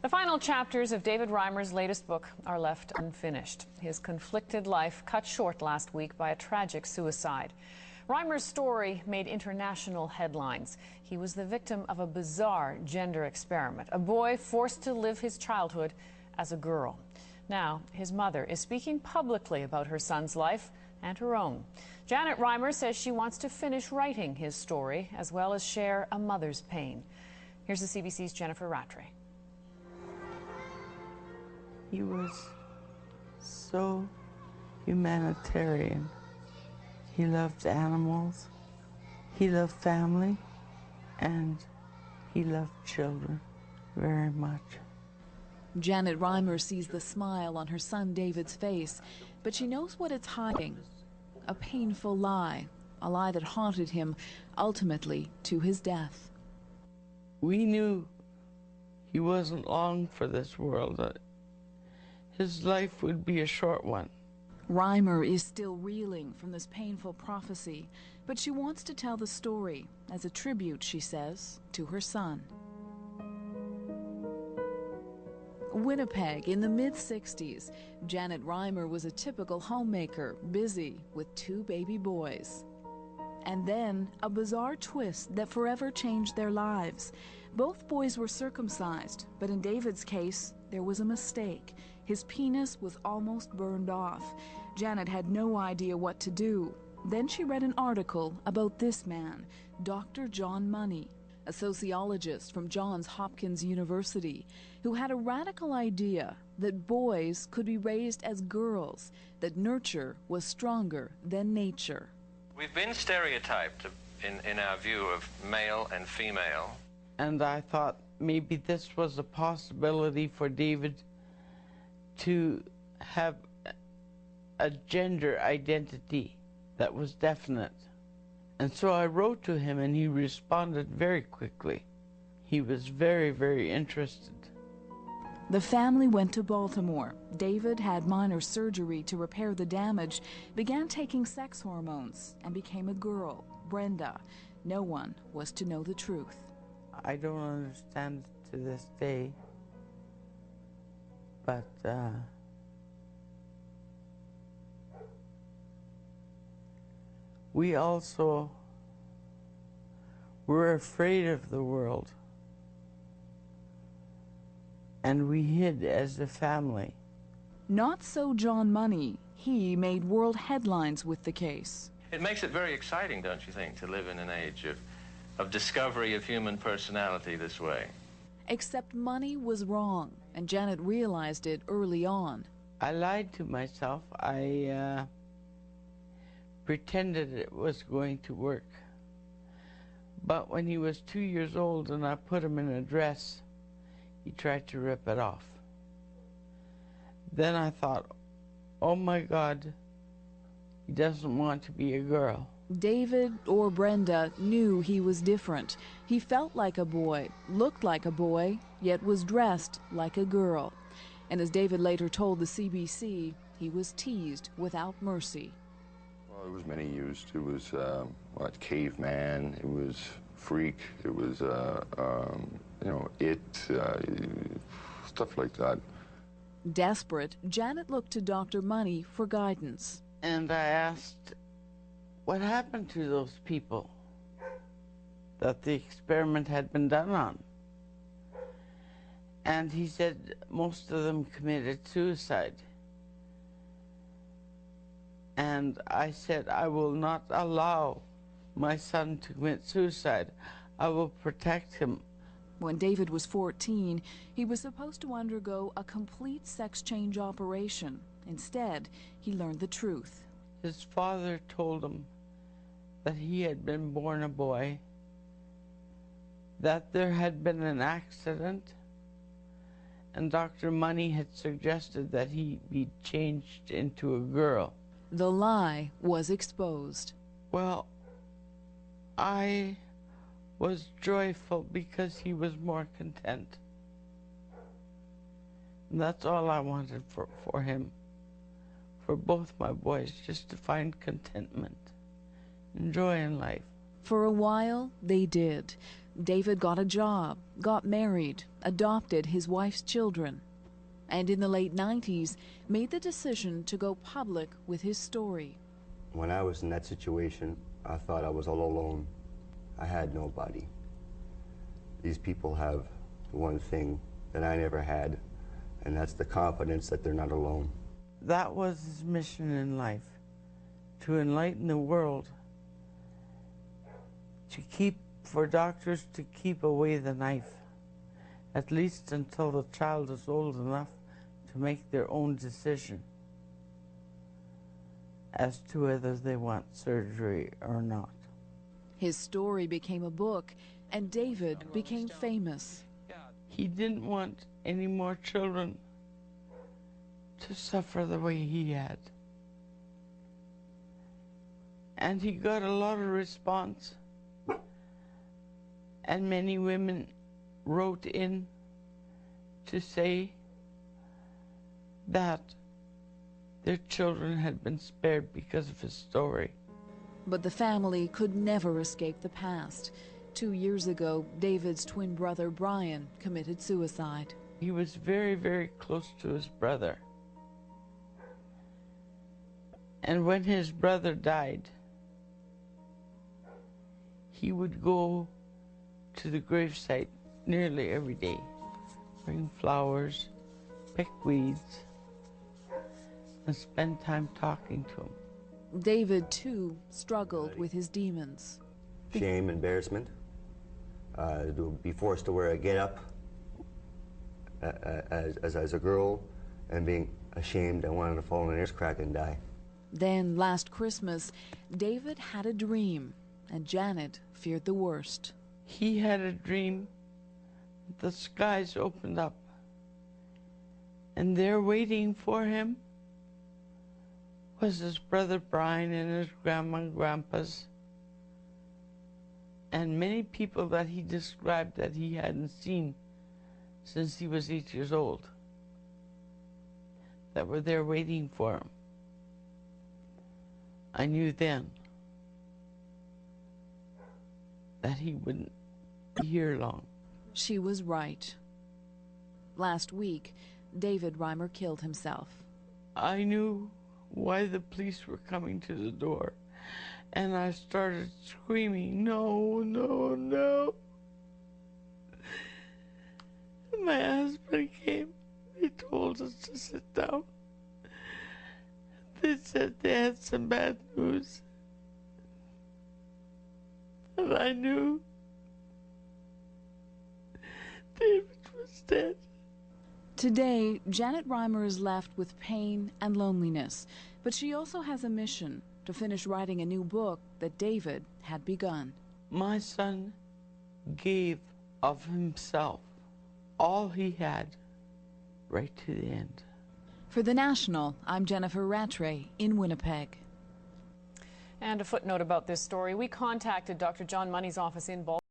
The final chapters of David Reimer's latest book are left unfinished. His conflicted life cut short last week by a tragic suicide. Reimer's story made international headlines. He was the victim of a bizarre gender experiment, a boy forced to live his childhood as a girl. Now, his mother is speaking publicly about her son's life and her own. Janet Reimer says she wants to finish writing his story as well as share a mother's pain. Here's the CBC's Jennifer Rattray. He was so humanitarian. He loved animals, he loved family, and he loved children very much. Janet Reimer sees the smile on her son David's face, but she knows what it's hiding. A painful lie, a lie that haunted him, ultimately to his death. We knew he wasn't long for this world. His life would be a short one. Reimer is still reeling from this painful prophecy, but she wants to tell the story as a tribute, she says, to her son. Winnipeg in the mid-60s, Janet Reimer was a typical homemaker, busy with 2 baby boys. And then a bizarre twist that forever changed their lives. Both boys were circumcised, but in David's case, there was a mistake. His penis was almost burned off. Janet had no idea what to do. Then she read an article about this man, Dr. John Money, a sociologist from Johns Hopkins University, who had a radical idea that boys could be raised as girls, that nurture was stronger than nature. We've been stereotyped in our view of male and female. And I thought maybe this was a possibility for David to have a gender identity that was definite. And so I wrote to him and he responded very quickly. He was very, very interested. The family went to Baltimore. David had minor surgery to repair the damage, began taking sex hormones, and became a girl, Brenda. No one was to know the truth. I don't understand it to this day, but we also were afraid of the world, and we hid as a family. Not so John Money. He made world headlines with the case. It makes it very exciting, don't you think, to live in an age of discovery of human personality this way. Except Money was wrong, and Janet realized it early on. I lied to myself. I pretended it was going to work. But when he was 2 years old and I put him in a dress, he tried to rip it off. Then I thought, oh my God, he doesn't want to be a girl. David or Brenda knew he was different. He felt like a boy, looked like a boy, yet was dressed like a girl. And as David later told the CBC, he was teased without mercy. Well, it was many used. It was caveman, it was freak, it was, stuff like that. Desperate, Janet looked to Dr. Money for guidance. And I asked, what happened to those people that the experiment had been done on? And he said most of them committed suicide. And I said, I will not allow my son to commit suicide. I will protect him. When David was 14, he was supposed to undergo a complete sex change operation. Instead, he learned the truth. His father told him that he had been born a boy, that there had been an accident, and Dr. Money had suggested that he be changed into a girl. The lie was exposed. Well, I was joyful because he was more content. And that's all I wanted for him, for both my boys, just to find contentment and joy in life. For a while, they did. David got a job, got married, adopted his wife's children, and in the late 90s made the decision to go public with his story. When I was in that situation, I thought I was all alone. I had nobody. These people have one thing that I never had, and that's the confidence that they're not alone. That was his mission in life, to enlighten the world, for doctors to keep away the knife, at least until the child is old enough to make their own decision as to whether they want surgery or not. His story became a book, and David became famous. He didn't want any more children to suffer the way he had. And he got a lot of response. And many women wrote in to say that their children had been spared because of his story. But the family could never escape the past. 2 years ago, David's twin brother, Brian, committed suicide. He was very, very close to his brother. And when his brother died, he would go to the gravesite nearly every day, bring flowers, pick weeds, and spend time talking to him. David, too, struggled with his demons. Shame, embarrassment, to be forced to wear a get-up as a girl, and being ashamed and wanting to fall in an ear's crack and die. Then, last Christmas, David had a dream, and Janet feared the worst. He had a dream that the skies opened up, and there waiting for him was his brother Brian and his grandma and grandpas, and many people that he described that he hadn't seen since he was 8 years old, that were there waiting for him. I knew then that he wouldn't be here long. She was right. Last week, David Reimer killed himself. I knew why the police were coming to the door, and I started screaming, "No, no, no." My husband came. They told us to sit down. They said they had some bad news. And I knew David was dead. Today, Janet Reimer is left with pain and loneliness, but she also has a mission to finish writing a new book that David had begun. My son gave of himself all he had, right to the end. For The National, I'm Jennifer Rattray in Winnipeg. And a footnote about this story. We contacted Dr. John Money's office in Botched.